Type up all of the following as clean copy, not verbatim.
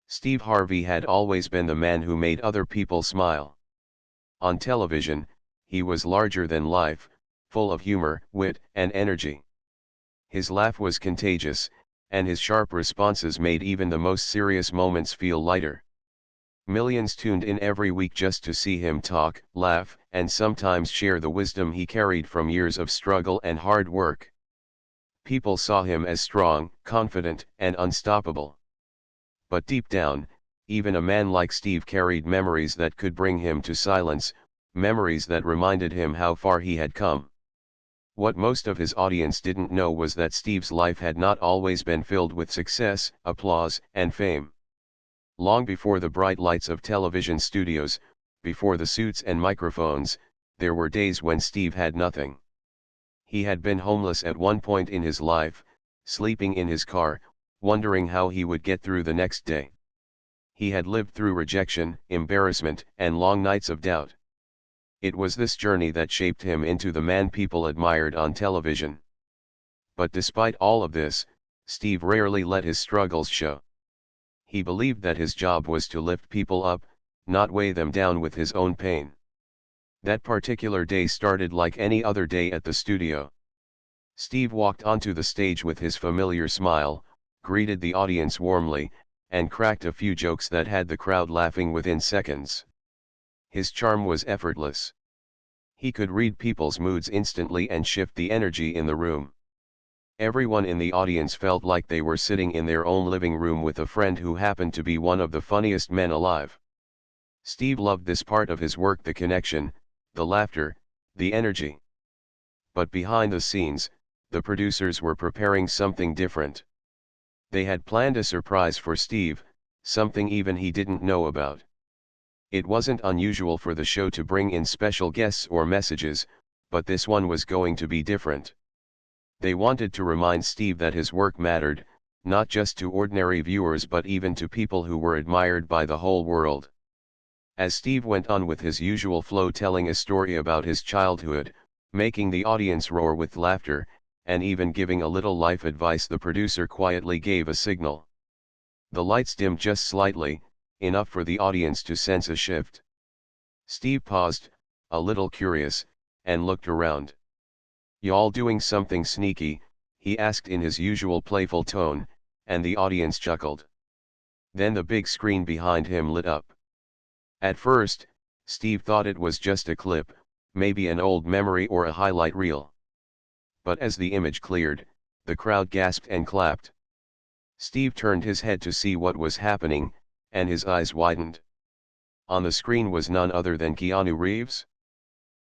Steve Harvey had always been the man who made other people smile. On television, he was larger than life, full of humor, wit, and energy. His laugh was contagious, and his sharp responses made even the most serious moments feel lighter. Millions tuned in every week just to see him talk, laugh, and sometimes share the wisdom he carried from years of struggle and hard work. People saw him as strong, confident, and unstoppable. But deep down, even a man like Steve carried memories that could bring him to silence, memories that reminded him how far he had come. What most of his audience didn't know was that Steve's life had not always been filled with success, applause, and fame. Long before the bright lights of television studios, before the suits and microphones, there were days when Steve had nothing. He had been homeless at one point in his life, sleeping in his car, wondering how he would get through the next day. He had lived through rejection, embarrassment, and long nights of doubt. It was this journey that shaped him into the man people admired on television. But despite all of this, Steve rarely let his struggles show. He believed that his job was to lift people up, not weigh them down with his own pain. That particular day started like any other day at the studio. Steve walked onto the stage with his familiar smile, greeted the audience warmly, and cracked a few jokes that had the crowd laughing within seconds. His charm was effortless. He could read people's moods instantly and shift the energy in the room. Everyone in the audience felt like they were sitting in their own living room with a friend who happened to be one of the funniest men alive. Steve loved this part of his work: the connection, the laughter, the energy. But behind the scenes, the producers were preparing something different. They had planned a surprise for Steve, something even he didn't know about. It wasn't unusual for the show to bring in special guests or messages, but this one was going to be different. They wanted to remind Steve that his work mattered, not just to ordinary viewers but even to people who were admired by the whole world. As Steve went on with his usual flow, telling a story about his childhood, making the audience roar with laughter, and even giving a little life advice, the producer quietly gave a signal. The lights dimmed just slightly, enough for the audience to sense a shift. Steve paused, a little curious, and looked around. "Y'all doing something sneaky?" he asked in his usual playful tone, and the audience chuckled. Then the big screen behind him lit up. At first, Steve thought it was just a clip, maybe an old memory or a highlight reel. But as the image cleared, the crowd gasped and clapped. Steve turned his head to see what was happening, and his eyes widened. On the screen was none other than Keanu Reeves.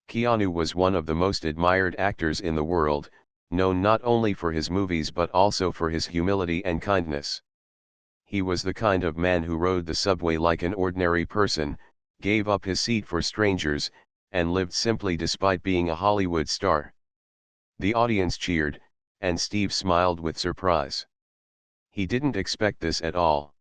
Keanu was one of the most admired actors in the world, known not only for his movies but also for his humility and kindness. He was the kind of man who rode the subway like an ordinary person, gave up his seat for strangers, and lived simply despite being a Hollywood star. The audience cheered, and Steve smiled with surprise. He didn't expect this at all.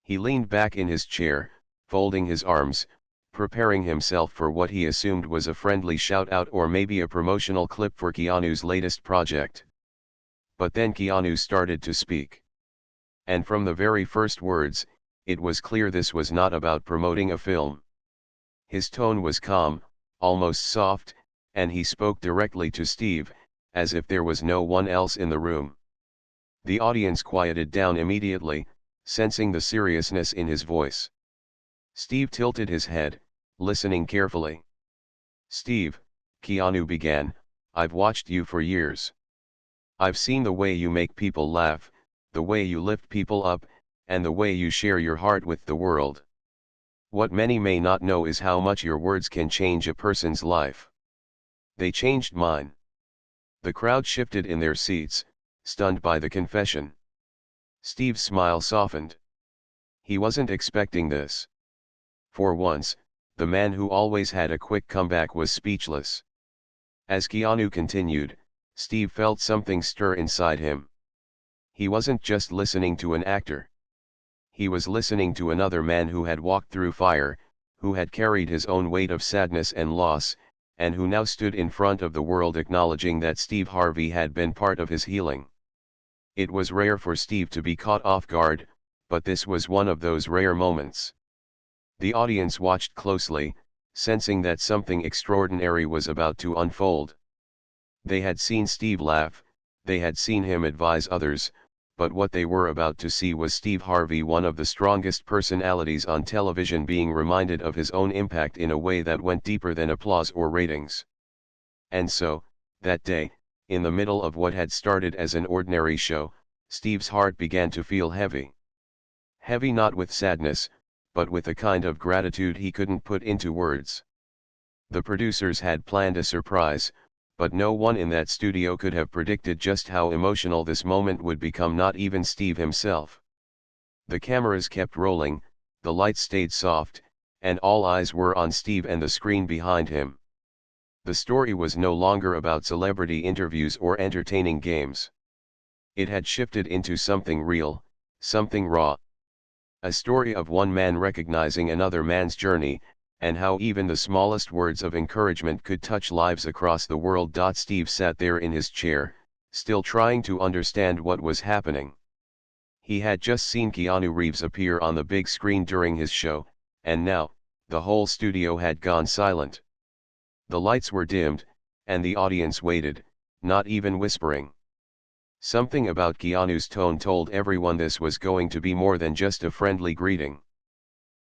He leaned back in his chair, folding his arms, preparing himself for what he assumed was a friendly shout-out or maybe a promotional clip for Keanu's latest project. But then Keanu started to speak. And from the very first words, it was clear this was not about promoting a film. His tone was calm, almost soft, and he spoke directly to Steve, as if there was no one else in the room. The audience quieted down immediately, sensing the seriousness in his voice. Steve tilted his head, listening carefully. "Steve," Keanu began, "I've watched you for years. I've seen the way you make people laugh, the way you lift people up, and the way you share your heart with the world. What many may not know is how much your words can change a person's life. They changed mine." The crowd shifted in their seats, stunned by the confession. Steve's smile softened. He wasn't expecting this. For once, the man who always had a quick comeback was speechless. As Keanu continued, Steve felt something stir inside him. He wasn't just listening to an actor. He was listening to another man who had walked through fire, who had carried his own weight of sadness and loss, and who now stood in front of the world acknowledging that Steve Harvey had been part of his healing. It was rare for Steve to be caught off guard, but this was one of those rare moments. The audience watched closely, sensing that something extraordinary was about to unfold. They had seen Steve laugh, they had seen him advise others, but what they were about to see was Steve Harvey, one of the strongest personalities on television, being reminded of his own impact in a way that went deeper than applause or ratings. And so, that day, in the middle of what had started as an ordinary show, Steve's heart began to feel heavy. Heavy not with sadness, but with a kind of gratitude he couldn't put into words. The producers had planned a surprise, but no one in that studio could have predicted just how emotional this moment would become, not even Steve himself. The cameras kept rolling, the lights stayed soft, and all eyes were on Steve and the screen behind him. The story was no longer about celebrity interviews or entertaining games. It had shifted into something real, something raw. A story of one man recognizing another man's journey, and how even the smallest words of encouragement could touch lives across the world. Steve sat there in his chair, still trying to understand what was happening. He had just seen Keanu Reeves appear on the big screen during his show, and now, the whole studio had gone silent. The lights were dimmed, and the audience waited, not even whispering. Something about Keanu's tone told everyone this was going to be more than just a friendly greeting.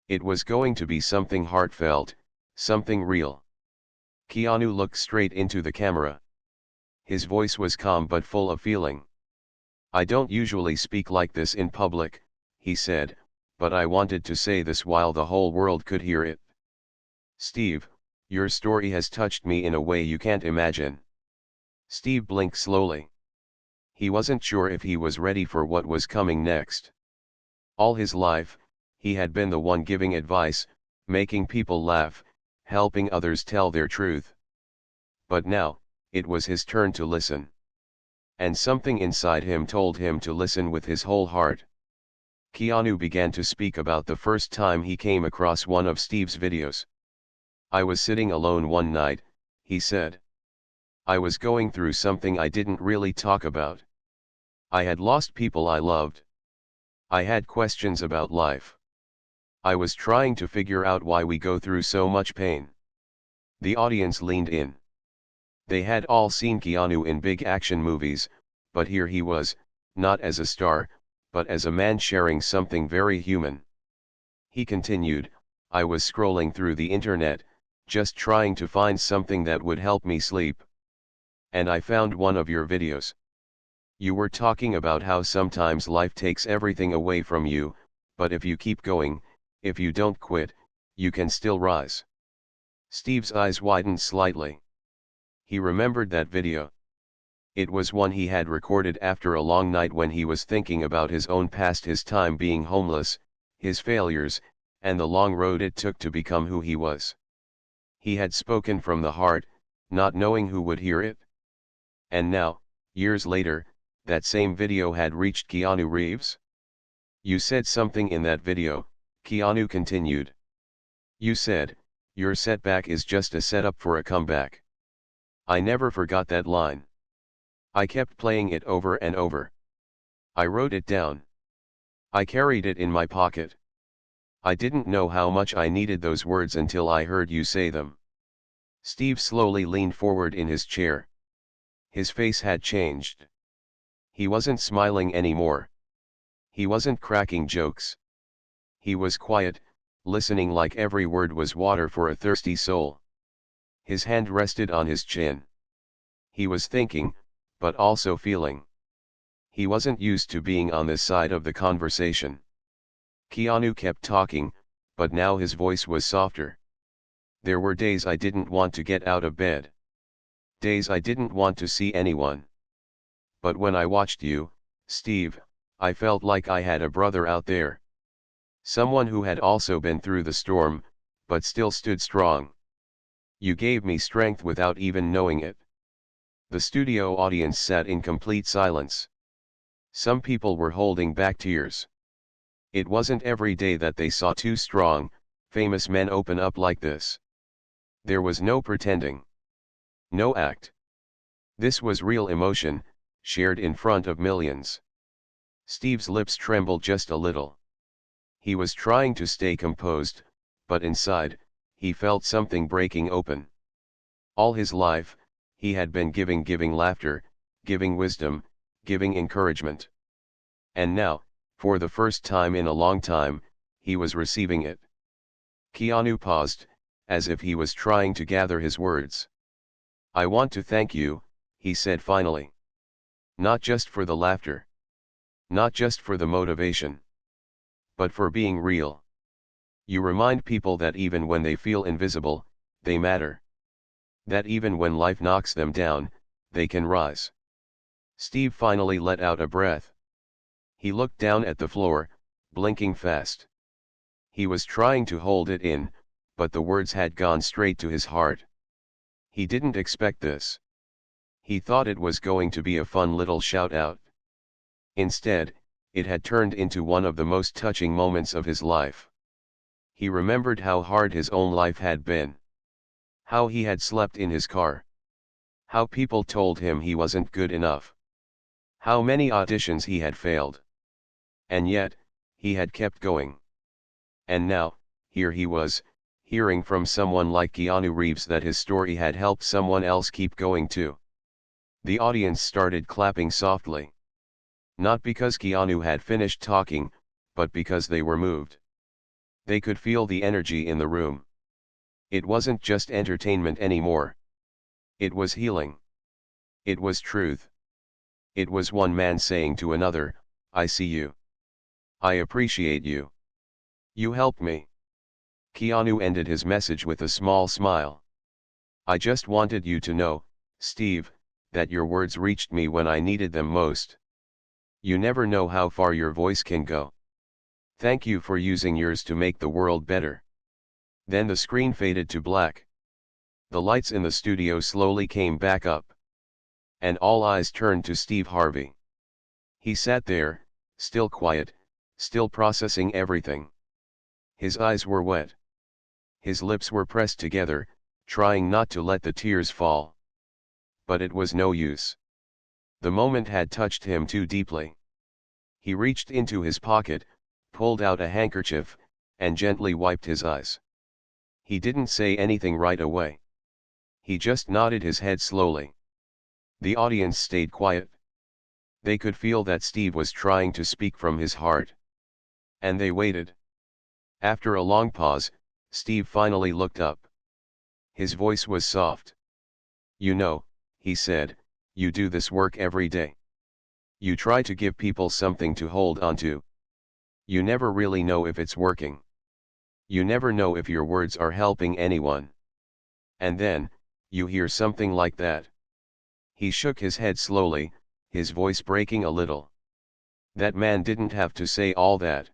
It was going to be something heartfelt, something real. Keanu looked straight into the camera. His voice was calm but full of feeling. "I don't usually speak like this in public," he said, "but I wanted to say this while the whole world could hear it. Steve, your story has touched me in a way you can't imagine." Steve blinked slowly. He wasn't sure if he was ready for what was coming next. All his life, he had been the one giving advice, making people laugh, helping others tell their truth. But now, it was his turn to listen. And something inside him told him to listen with his whole heart. Keanu began to speak about the first time he came across one of Steve's videos. "I was sitting alone one night," he said. "I was going through something I didn't really talk about. I had lost people I loved. I had questions about life. I was trying to figure out why we go through so much pain." The audience leaned in. They had all seen Keanu in big action movies, but here he was, not as a star, but as a man sharing something very human. He continued, "I was scrolling through the internet, just trying to find something that would help me sleep. And I found one of your videos. You were talking about how sometimes life takes everything away from you, but if you keep going, if you don't quit, you can still rise." Steve's eyes widened slightly. He remembered that video. It was one he had recorded after a long night when he was thinking about his own past, his time being homeless, his failures, and the long road it took to become who he was. He had spoken from the heart, not knowing who would hear it. And now, years later, that same video had reached Keanu Reeves. "You said something in that video," Keanu continued. "You said, your setback is just a setup for a comeback." I never forgot that line. I kept playing it over and over. I wrote it down. I carried it in my pocket. I didn't know how much I needed those words until I heard you say them." Steve slowly leaned forward in his chair. His face had changed. He wasn't smiling anymore. He wasn't cracking jokes. He was quiet, listening like every word was water for a thirsty soul. His hand rested on his chin. He was thinking, but also feeling. He wasn't used to being on this side of the conversation. Keanu kept talking, but now his voice was softer. "There were days I didn't want to get out of bed. Days I didn't want to see anyone. But when I watched you, Steve, I felt like I had a brother out there. Someone who had also been through the storm, but still stood strong. You gave me strength without even knowing it." The studio audience sat in complete silence. Some people were holding back tears. It wasn't every day that they saw two strong, famous men open up like this. There was no pretending. No act. This was real emotion, shared in front of millions. Steve's lips trembled just a little. He was trying to stay composed, but inside, he felt something breaking open. All his life, he had been giving laughter, giving wisdom, giving encouragement. And now, for the first time in a long time, he was receiving it. Keanu paused, as if he was trying to gather his words. "I want to thank you," he said finally. "Not just for the laughter. Not just for the motivation. But for being real. You remind people that even when they feel invisible, they matter. That even when life knocks them down, they can rise." Steve finally let out a breath. He looked down at the floor, blinking fast. He was trying to hold it in, but the words had gone straight to his heart. He didn't expect this. He thought it was going to be a fun little shout-out. Instead, it had turned into one of the most touching moments of his life. He remembered how hard his own life had been. How he had slept in his car. How people told him he wasn't good enough. How many auditions he had failed. And yet, he had kept going. And now, here he was, hearing from someone like Keanu Reeves that his story had helped someone else keep going too. The audience started clapping softly. Not because Keanu had finished talking, but because they were moved. They could feel the energy in the room. It wasn't just entertainment anymore. It was healing. It was truth. It was one man saying to another, "I see you. I appreciate you. You helped me." Keanu ended his message with a small smile. "I just wanted you to know, Steve, that your words reached me when I needed them most. You never know how far your voice can go. Thank you for using yours to make the world better." Then the screen faded to black. The lights in the studio slowly came back up. And all eyes turned to Steve Harvey. He sat there, still quiet, still processing everything. His eyes were wet. His lips were pressed together, trying not to let the tears fall. But it was no use. The moment had touched him too deeply. He reached into his pocket, pulled out a handkerchief, and gently wiped his eyes. He didn't say anything right away. He just nodded his head slowly. The audience stayed quiet. They could feel that Steve was trying to speak from his heart. And they waited. After a long pause, Steve finally looked up. His voice was soft. "You know," he said, "you do this work every day. You try to give people something to hold on to. You never really know if it's working. You never know if your words are helping anyone. And then, you hear something like that." He shook his head slowly, his voice breaking a little. "That man didn't have to say all that.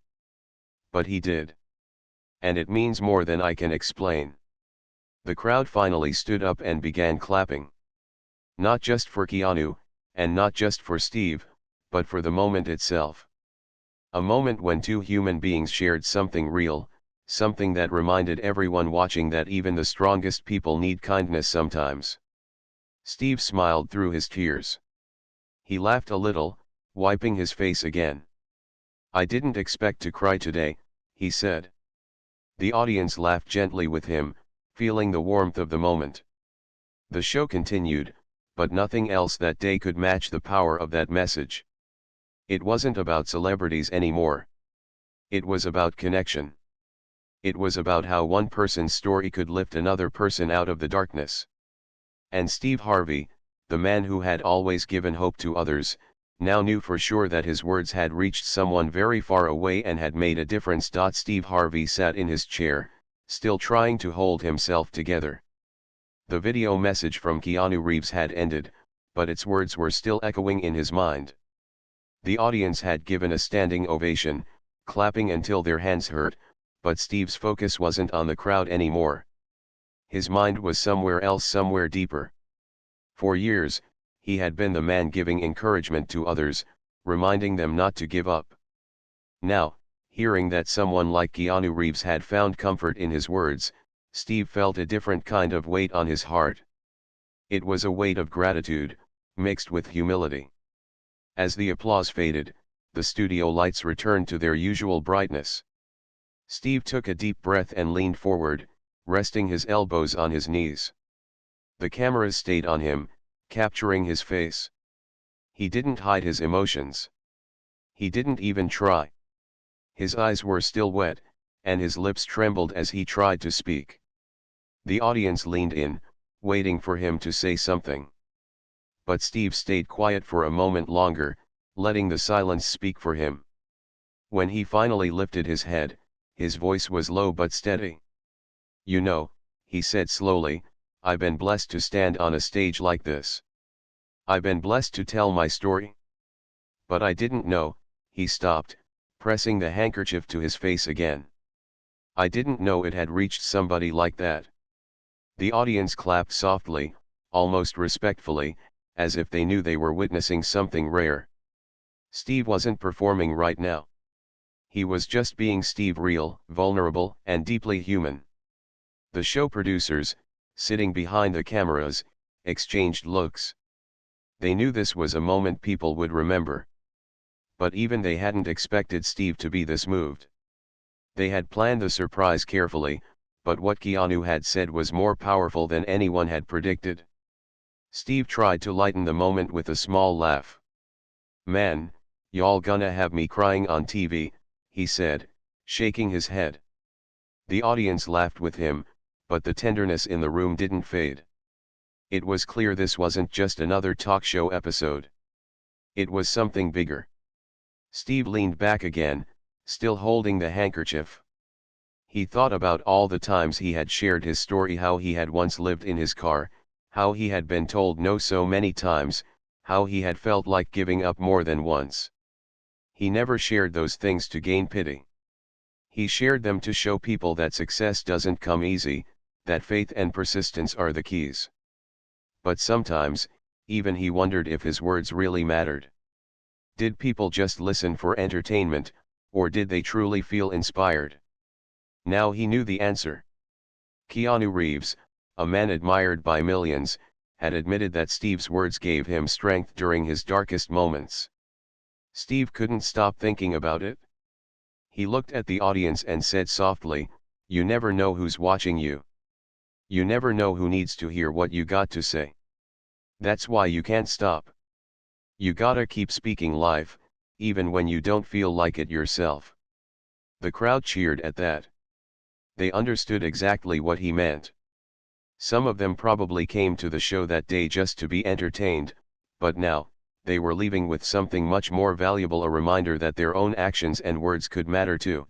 But he did. And it means more than I can explain." The crowd finally stood up and began clapping. Not just for Keanu, and not just for Steve, but for the moment itself. A moment when two human beings shared something real, something that reminded everyone watching that even the strongest people need kindness sometimes. Steve smiled through his tears. He laughed a little, wiping his face again. "I didn't expect to cry today," he said. The audience laughed gently with him, feeling the warmth of the moment. The show continued, but nothing else that day could match the power of that message. It wasn't about celebrities anymore. It was about connection. It was about how one person's story could lift another person out of the darkness. And Steve Harvey, the man who had always given hope to others, now knew for sure that his words had reached someone very far away and had made a difference. Steve Harvey sat in his chair, still trying to hold himself together. The video message from Keanu Reeves had ended, but its words were still echoing in his mind. The audience had given a standing ovation, clapping until their hands hurt, but Steve's focus wasn't on the crowd anymore. His mind was somewhere else, somewhere deeper. For years, he had been the man giving encouragement to others, reminding them not to give up. Now, hearing that someone like Keanu Reeves had found comfort in his words, Steve felt a different kind of weight on his heart. It was a weight of gratitude, mixed with humility. As the applause faded, the studio lights returned to their usual brightness. Steve took a deep breath and leaned forward, resting his elbows on his knees. The cameras stayed on him, capturing his face. He didn't hide his emotions. He didn't even try. His eyes were still wet, and his lips trembled as he tried to speak. The audience leaned in, waiting for him to say something. But Steve stayed quiet for a moment longer, letting the silence speak for him. When he finally lifted his head, his voice was low but steady. "You know," he said slowly, "I've been blessed to stand on a stage like this. I've been blessed to tell my story. But I didn't know," he stopped, pressing the handkerchief to his face again. "I didn't know it had reached somebody like that." The audience clapped softly, almost respectfully, as if they knew they were witnessing something rare. Steve wasn't performing right now. He was just being Steve, real, vulnerable, and deeply human. The show producers, sitting behind the cameras, exchanged looks. They knew this was a moment people would remember. But even they hadn't expected Steve to be this moved. They had planned the surprise carefully, but what Keanu had said was more powerful than anyone had predicted. Steve tried to lighten the moment with a small laugh. "Man, y'all gonna have me crying on TV," he said, shaking his head. The audience laughed with him, but the tenderness in the room didn't fade. It was clear this wasn't just another talk show episode. It was something bigger. Steve leaned back again, still holding the handkerchief. He thought about all the times he had shared his story, how he had once lived in his car, how he had been told no so many times, how he had felt like giving up more than once. He never shared those things to gain pity. He shared them to show people that success doesn't come easy, that faith and persistence are the keys. But sometimes, even he wondered if his words really mattered. Did people just listen for entertainment, or did they truly feel inspired? Now he knew the answer. Keanu Reeves, a man admired by millions, had admitted that Steve's words gave him strength during his darkest moments. Steve couldn't stop thinking about it. He looked at the audience and said softly, "You never know who's watching you. You never know who needs to hear what you got to say. That's why you can't stop. You gotta keep speaking life, even when you don't feel like it yourself." The crowd cheered at that. They understood exactly what he meant. Some of them probably came to the show that day just to be entertained, but now, they were leaving with something much more valuable, a reminder that their own actions and words could matter too.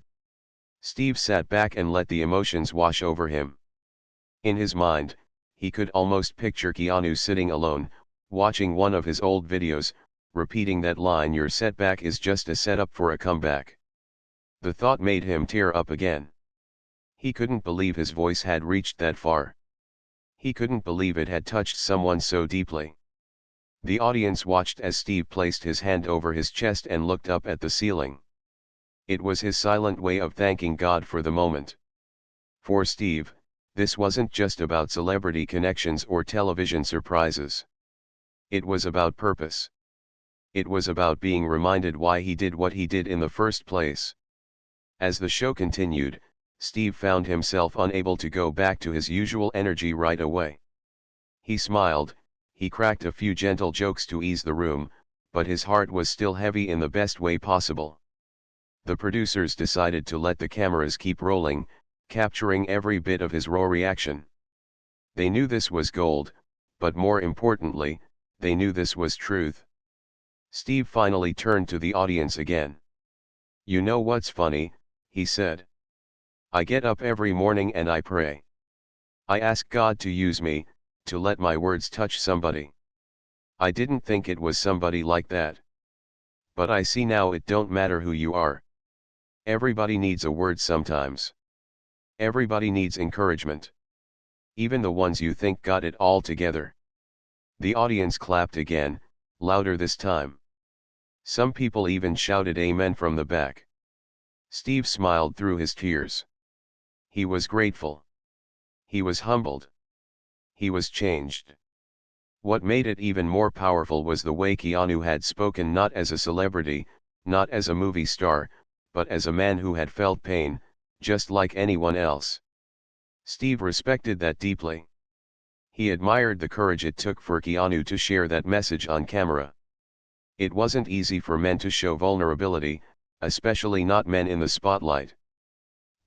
Steve sat back and let the emotions wash over him. In his mind, he could almost picture Keanu sitting alone, watching one of his old videos, repeating that line, "Your setback is just a setup for a comeback." The thought made him tear up again. He couldn't believe his voice had reached that far. He couldn't believe it had touched someone so deeply. The audience watched as Steve placed his hand over his chest and looked up at the ceiling. It was his silent way of thanking God for the moment. For Steve, this wasn't just about celebrity connections or television surprises. It was about purpose. It was about being reminded why he did what he did in the first place. As the show continued, Steve found himself unable to go back to his usual energy right away. He smiled, he cracked a few gentle jokes to ease the room, but his heart was still heavy in the best way possible. The producers decided to let the cameras keep rolling, capturing every bit of his raw reaction. They knew this was gold, but more importantly, they knew this was truth. Steve finally turned to the audience again. "You know what's funny," he said. "I get up every morning and I pray. I ask God to use me, to let my words touch somebody. I didn't think it was somebody like that. But I see now it don't matter who you are. Everybody needs a word sometimes. Everybody needs encouragement. Even the ones you think got it all together." The audience clapped again, louder this time. Some people even shouted amen from the back. Steve smiled through his tears. He was grateful. He was humbled. He was changed. What made it even more powerful was the way Keanu had spoken, not as a celebrity, not as a movie star, but as a man who had felt pain, just like anyone else. Steve respected that deeply. He admired the courage it took for Keanu to share that message on camera. It wasn't easy for men to show vulnerability, especially not men in the spotlight.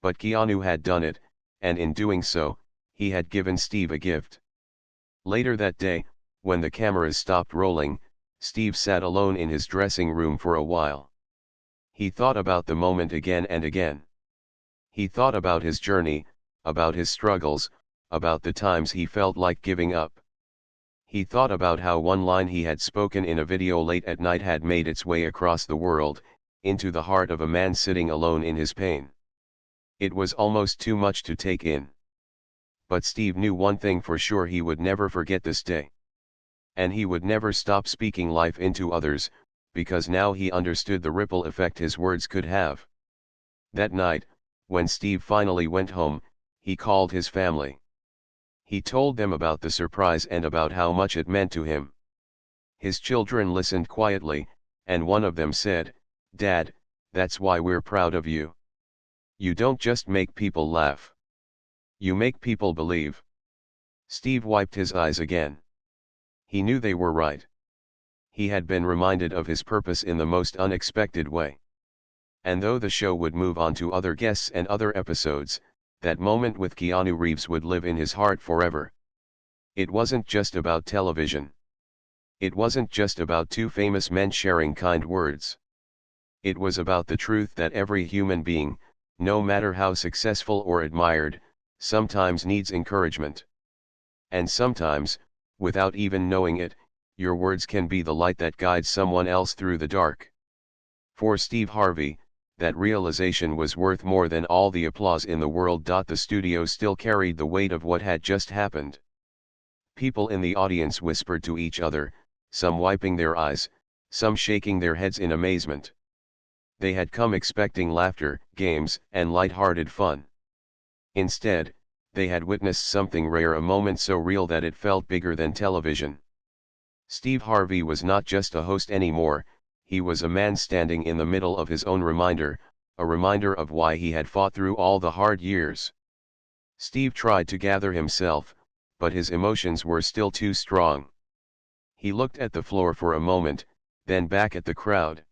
But Keanu had done it, and in doing so, he had given Steve a gift. Later that day, when the cameras stopped rolling, Steve sat alone in his dressing room for a while. He thought about the moment again and again. He thought about his journey, about his struggles, about the times he felt like giving up. He thought about how one line he had spoken in a video late at night had made its way across the world, into the heart of a man sitting alone in his pain. It was almost too much to take in. But Steve knew one thing for sure: he would never forget this day. And he would never stop speaking life into others, because now he understood the ripple effect his words could have. That night, when Steve finally went home, he called his family. He told them about the surprise and about how much it meant to him. His children listened quietly, and one of them said, "Dad, that's why we're proud of you. You don't just make people laugh. You make people believe." Steve wiped his eyes again. He knew they were right. He had been reminded of his purpose in the most unexpected way. And though the show would move on to other guests and other episodes, that moment with Keanu Reeves would live in his heart forever. It wasn't just about television. It wasn't just about two famous men sharing kind words. It was about the truth that every human being, no matter how successful or admired, sometimes needs encouragement. And sometimes, without even knowing it, your words can be the light that guides someone else through the dark. For Steve Harvey, that realization was worth more than all the applause in the world. The studio still carried the weight of what had just happened. People in the audience whispered to each other, some wiping their eyes, some shaking their heads in amazement. They had come expecting laughter, games, and light-hearted fun. Instead, they had witnessed something rare, a moment so real that it felt bigger than television. Steve Harvey was not just a host anymore. He was a man standing in the middle of his own reminder, a reminder of why he had fought through all the hard years. Steve tried to gather himself, but his emotions were still too strong. He looked at the floor for a moment, then back at the crowd.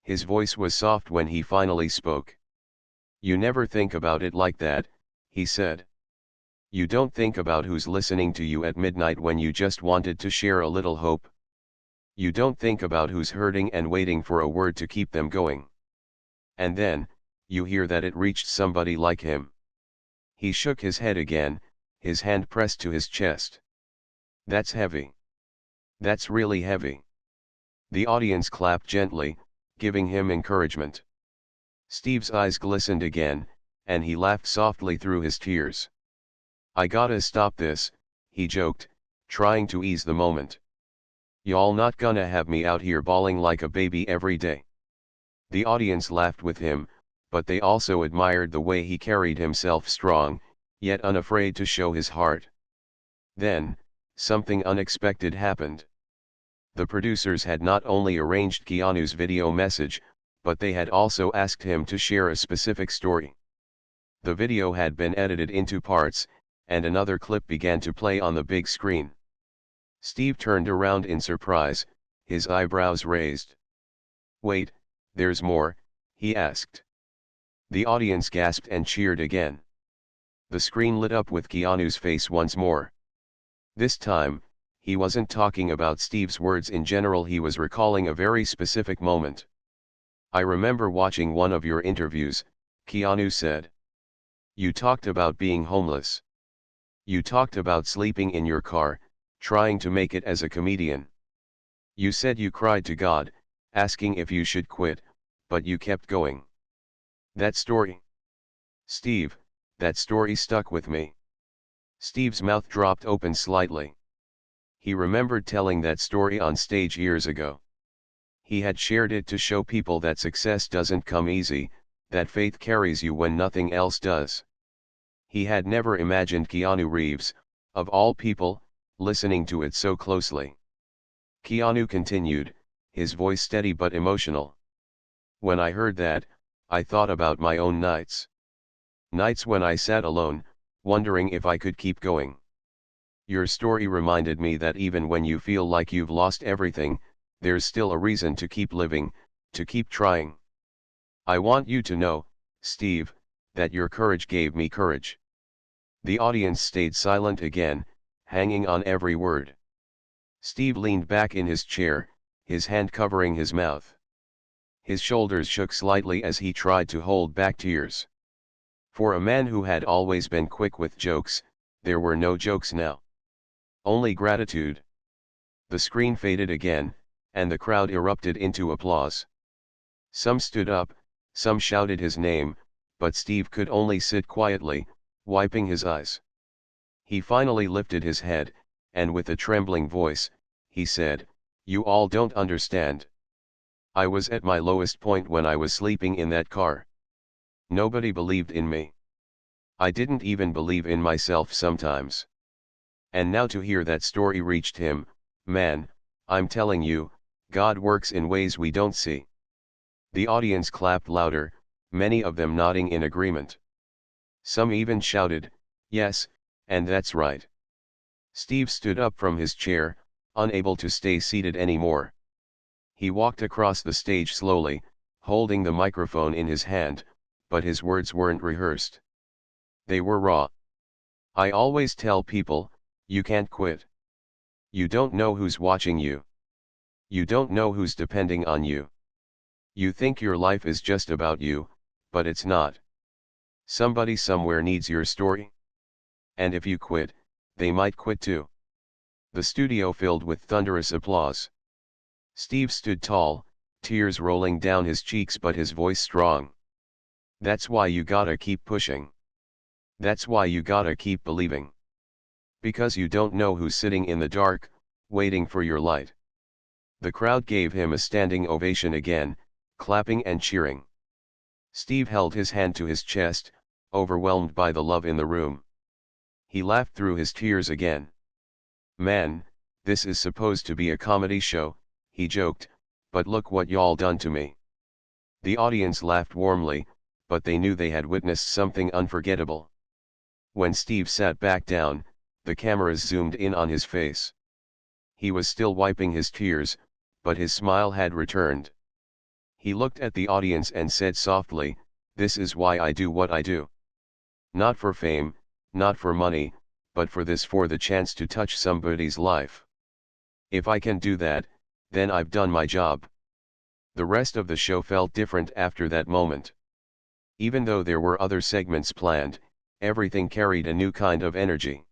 His voice was soft when he finally spoke. "You never think about it like that," he said. "You don't think about who's listening to you at midnight when you just wanted to share a little hope. You don't think about who's hurting and waiting for a word to keep them going. And then, you hear that it reached somebody like him." He shook his head again, his hand pressed to his chest. "That's heavy. That's really heavy." The audience clapped gently, giving him encouragement. Steve's eyes glistened again, and he laughed softly through his tears. "I gotta stop this," he joked, trying to ease the moment. "Y'all not gonna have me out here bawling like a baby every day." The audience laughed with him, but they also admired the way he carried himself, strong, yet unafraid to show his heart. Then, something unexpected happened. The producers had not only arranged Keanu's video message, but they had also asked him to share a specific story. The video had been edited into parts, and another clip began to play on the big screen. Steve turned around in surprise, his eyebrows raised. "Wait, there's more?" he asked. The audience gasped and cheered again. The screen lit up with Keanu's face once more. This time, he wasn't talking about Steve's words in general, he was recalling a very specific moment. "I remember watching one of your interviews," Keanu said. "You talked about being homeless. You talked about sleeping in your car, trying to make it as a comedian. You said you cried to God, asking if you should quit, but you kept going. That story. Steve, that story stuck with me." Steve's mouth dropped open slightly. He remembered telling that story on stage years ago. He had shared it to show people that success doesn't come easy, that faith carries you when nothing else does. He had never imagined Keanu Reeves, of all people, listening to it so closely. Keanu continued, his voice steady but emotional. "When I heard that, I thought about my own nights. Nights when I sat alone, wondering if I could keep going. Your story reminded me that even when you feel like you've lost everything, there's still a reason to keep living, to keep trying. I want you to know, Steve, that your courage gave me courage. The audience stayed silent again, hanging on every word. Steve leaned back in his chair, his hand covering his mouth. His shoulders shook slightly as he tried to hold back tears. For a man who had always been quick with jokes, there were no jokes now. Only gratitude. The screen faded again, and the crowd erupted into applause. Some stood up, some shouted his name, but Steve could only sit quietly, wiping his eyes. He finally lifted his head, and with a trembling voice, he said, "You all don't understand. I was at my lowest point when I was sleeping in that car. Nobody believed in me. I didn't even believe in myself sometimes. And now to hear that story reached him, man, I'm telling you, God works in ways we don't see." The audience clapped louder, many of them nodding in agreement. Some even shouted, "Yes, and that's right." Steve stood up from his chair, unable to stay seated anymore. He walked across the stage slowly, holding the microphone in his hand, but his words weren't rehearsed. They were raw. "I always tell people, you can't quit. You don't know who's watching you. You don't know who's depending on you. You think your life is just about you, but it's not. Somebody somewhere needs your story. And if you quit, they might quit too." The studio filled with thunderous applause. Steve stood tall, tears rolling down his cheeks but his voice strong. "That's why you gotta keep pushing. That's why you gotta keep believing. Because you don't know who's sitting in the dark, waiting for your light." The crowd gave him a standing ovation again, clapping and cheering. Steve held his hand to his chest, overwhelmed by the love in the room. He laughed through his tears again. "Man, this is supposed to be a comedy show," he joked, "but look what y'all done to me." The audience laughed warmly, but they knew they had witnessed something unforgettable. When Steve sat back down, the cameras zoomed in on his face. He was still wiping his tears, but his smile had returned. He looked at the audience and said softly, "This is why I do what I do. Not for fame, not for money, but for the chance to touch somebody's life. If I can do that, then I've done my job." The rest of the show felt different after that moment. Even though there were other segments planned, everything carried a new kind of energy.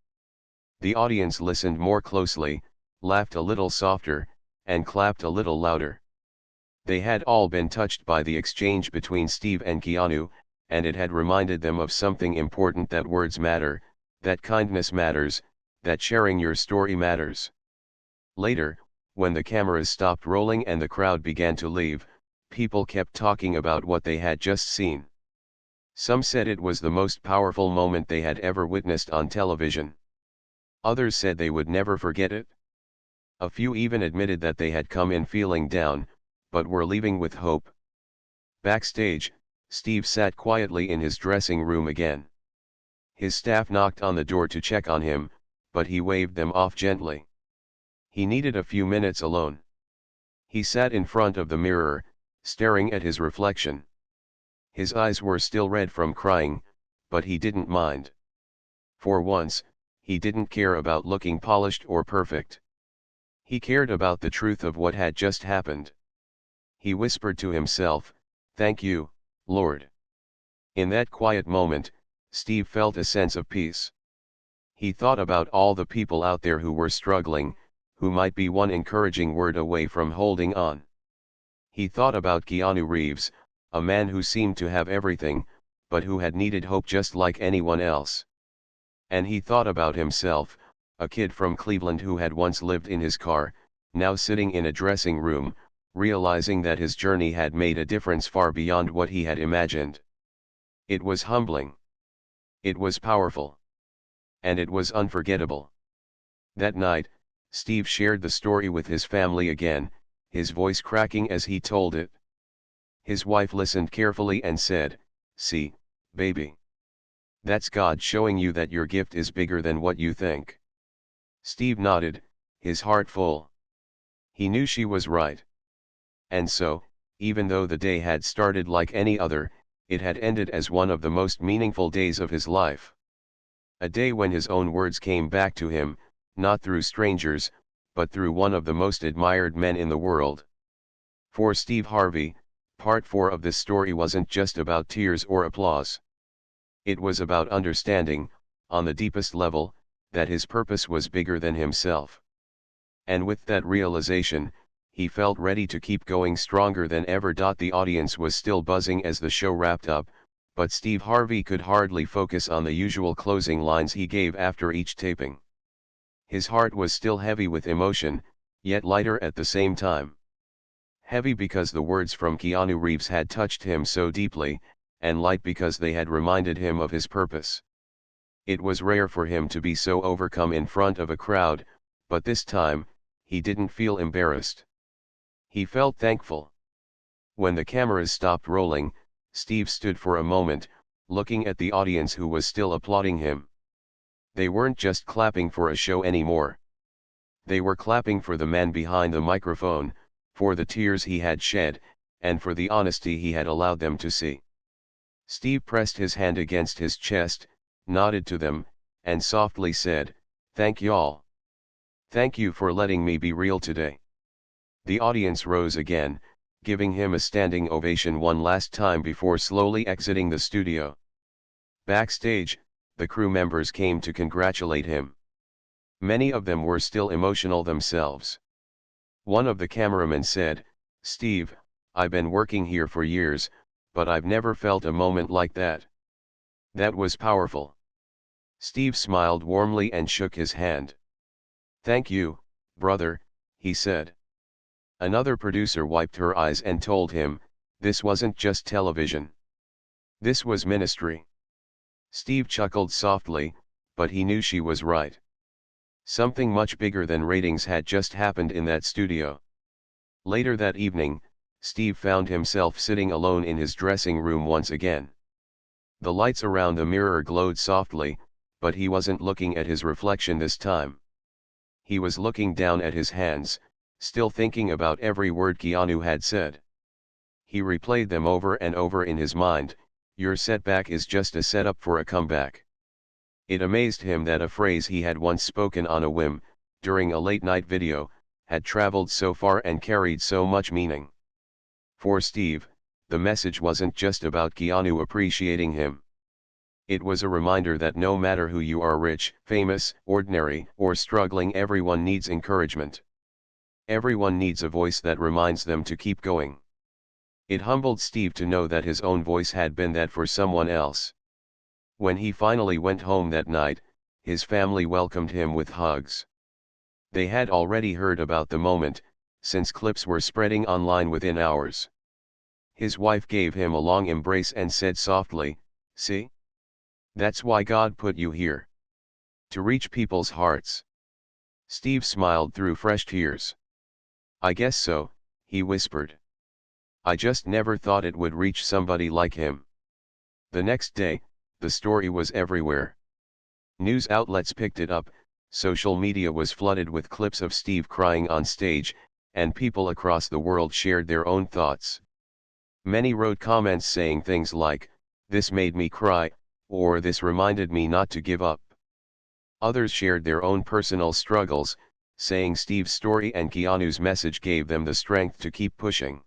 The audience listened more closely, laughed a little softer, and clapped a little louder. They had all been touched by the exchange between Steve and Keanu, and it had reminded them of something important: that words matter, that kindness matters, that sharing your story matters. Later, when the cameras stopped rolling and the crowd began to leave, people kept talking about what they had just seen. Some said it was the most powerful moment they had ever witnessed on television. Others said they would never forget it. A few even admitted that they had come in feeling down, but were leaving with hope. Backstage, Steve sat quietly in his dressing room again. His staff knocked on the door to check on him, but he waved them off gently. He needed a few minutes alone. He sat in front of the mirror, staring at his reflection. His eyes were still red from crying, but he didn't mind. For once, he didn't care about looking polished or perfect. He cared about the truth of what had just happened. He whispered to himself, "Thank you, Lord." In that quiet moment, Steve felt a sense of peace. He thought about all the people out there who were struggling, who might be one encouraging word away from holding on. He thought about Keanu Reeves, a man who seemed to have everything, but who had needed hope just like anyone else. And he thought about himself, a kid from Cleveland who had once lived in his car, now sitting in a dressing room, realizing that his journey had made a difference far beyond what he had imagined. It was humbling. It was powerful. And it was unforgettable. That night, Steve shared the story with his family again, his voice cracking as he told it. His wife listened carefully and said, "See, baby. That's God showing you that your gift is bigger than what you think. Steve nodded, his heart full. He knew she was right. And so, even though the day had started like any other, it had ended as one of the most meaningful days of his life. A day when his own words came back to him, not through strangers, but through one of the most admired men in the world. For Steve Harvey, part 4 of this story wasn't just about tears or applause. It was about understanding, on the deepest level, that his purpose was bigger than himself. And with that realization, he felt ready to keep going stronger than ever. The audience was still buzzing as the show wrapped up, but Steve Harvey could hardly focus on the usual closing lines he gave after each taping. His heart was still heavy with emotion, yet lighter at the same time. Heavy because the words from Keanu Reeves had touched him so deeply, and light because they had reminded him of his purpose. It was rare for him to be so overcome in front of a crowd, but this time, he didn't feel embarrassed. He felt thankful. When the cameras stopped rolling, Steve stood for a moment, looking at the audience who was still applauding him. They weren't just clapping for a show anymore. They were clapping for the man behind the microphone, for the tears he had shed, and for the honesty he had allowed them to see. Steve pressed his hand against his chest, nodded to them, and softly said, "Thank y'all. Thank you for letting me be real today." The audience rose again, giving him a standing ovation one last time before slowly exiting the studio. Backstage, the crew members came to congratulate him. Many of them were still emotional themselves. One of the cameramen said, "Steve, I've been working here for years, but I've never felt a moment like that. That was powerful." Steve smiled warmly and shook his hand. "Thank you, brother," he said. Another producer wiped her eyes and told him, "This wasn't just television. This was ministry." Steve chuckled softly, but he knew she was right. Something much bigger than ratings had just happened in that studio. Later that evening, Steve found himself sitting alone in his dressing room once again. The lights around the mirror glowed softly, but he wasn't looking at his reflection this time. He was looking down at his hands, still thinking about every word Keanu had said. He replayed them over and over in his mind. "Your setback is just a setup for a comeback." It amazed him that a phrase he had once spoken on a whim, during a late-night video, had traveled so far and carried so much meaning. For Steve, the message wasn't just about Keanu appreciating him. It was a reminder that no matter who you are, rich, famous, ordinary, or struggling, everyone needs encouragement. Everyone needs a voice that reminds them to keep going. It humbled Steve to know that his own voice had been that for someone else. When he finally went home that night, his family welcomed him with hugs. They had already heard about the moment, since clips were spreading online within hours. His wife gave him a long embrace and said softly, "See? That's why God put you here. To reach people's hearts." Steve smiled through fresh tears. "I guess so," he whispered. "I just never thought it would reach somebody like him." The next day, the story was everywhere. News outlets picked it up, social media was flooded with clips of Steve crying on stage, and people across the world shared their own thoughts. Many wrote comments saying things like, "This made me cry," or "This reminded me not to give up." Others shared their own personal struggles, saying Steve's story and Keanu's message gave them the strength to keep pushing.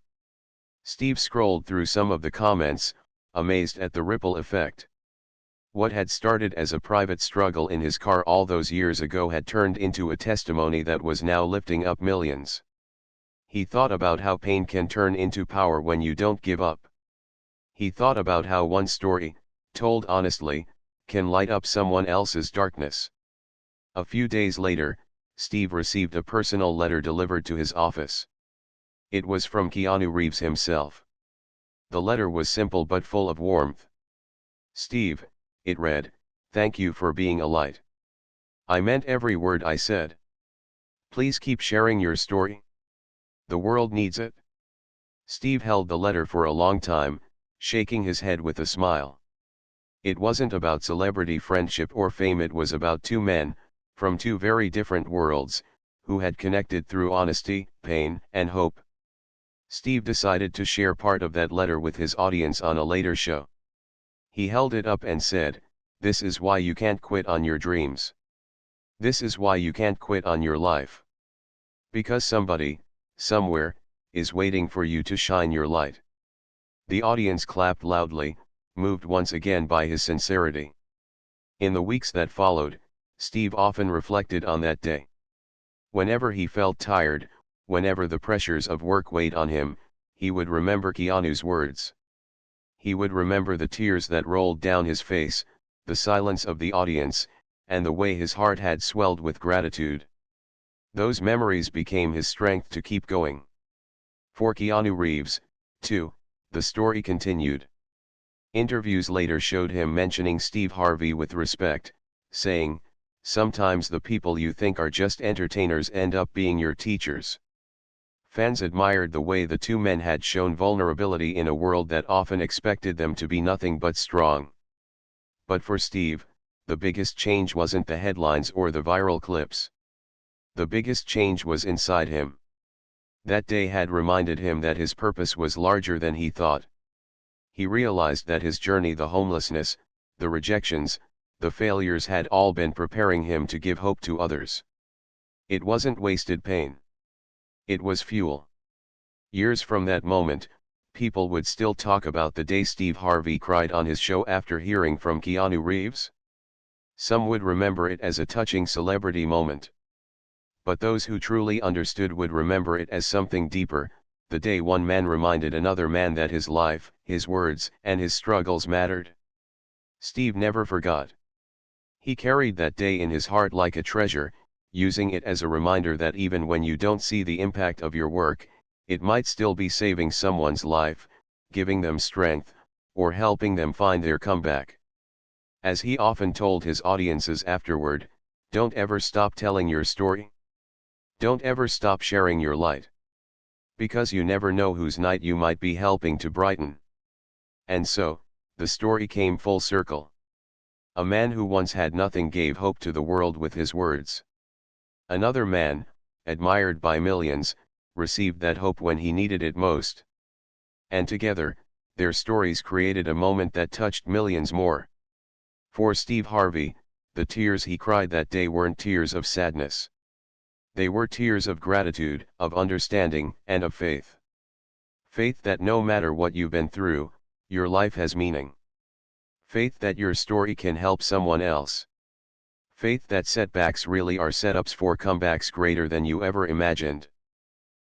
Steve scrolled through some of the comments, amazed at the ripple effect. What had started as a private struggle in his car all those years ago had turned into a testimony that was now lifting up millions. He thought about how pain can turn into power when you don't give up. He thought about how one story, told honestly, can light up someone else's darkness. A few days later, Steve received a personal letter delivered to his office. It was from Keanu Reeves himself. The letter was simple but full of warmth. "Steve," it read, "thank you for being a light. I meant every word I said. Please keep sharing your story. The world needs it." Steve held the letter for a long time, shaking his head with a smile. It wasn't about celebrity friendship or fame, it was about two men, from two very different worlds, who had connected through honesty, pain, and hope. Steve decided to share part of that letter with his audience on a later show. He held it up and said, "This is why you can't quit on your dreams. This is why you can't quit on your life. Because somebody, somewhere, is waiting for you to shine your light." The audience clapped loudly, moved once again by his sincerity. In the weeks that followed, Steve often reflected on that day. Whenever he felt tired, whenever the pressures of work weighed on him, he would remember Keanu's words. He would remember the tears that rolled down his face, the silence of the audience, and the way his heart had swelled with gratitude. Those memories became his strength to keep going. For Keanu Reeves, too, the story continued. Interviews later showed him mentioning Steve Harvey with respect, saying, "Sometimes the people you think are just entertainers end up being your teachers." Fans admired the way the two men had shown vulnerability in a world that often expected them to be nothing but strong. But for Steve, the biggest change wasn't the headlines or the viral clips. The biggest change was inside him. That day had reminded him that his purpose was larger than he thought. He realized that his journey, the homelessness, the rejections, the failures, had all been preparing him to give hope to others. It wasn't wasted pain. It was fuel. Years from that moment, people would still talk about the day Steve Harvey cried on his show after hearing from Keanu Reeves. Some would remember it as a touching celebrity moment. But those who truly understood would remember it as something deeper, the day one man reminded another man that his life, his words, and his struggles mattered. Steve never forgot. He carried that day in his heart like a treasure, using it as a reminder that even when you don't see the impact of your work, it might still be saving someone's life, giving them strength, or helping them find their comeback. As he often told his audiences afterward, "Don't ever stop telling your story. Don't ever stop sharing your light. Because you never know whose night you might be helping to brighten." And so, the story came full circle. A man who once had nothing gave hope to the world with his words. Another man, admired by millions, received that hope when he needed it most. And together, their stories created a moment that touched millions more. For Steve Harvey, the tears he cried that day weren't tears of sadness. They were tears of gratitude, of understanding, and of faith. Faith that no matter what you've been through, your life has meaning. Faith that your story can help someone else. Faith that setbacks really are setups for comebacks greater than you ever imagined.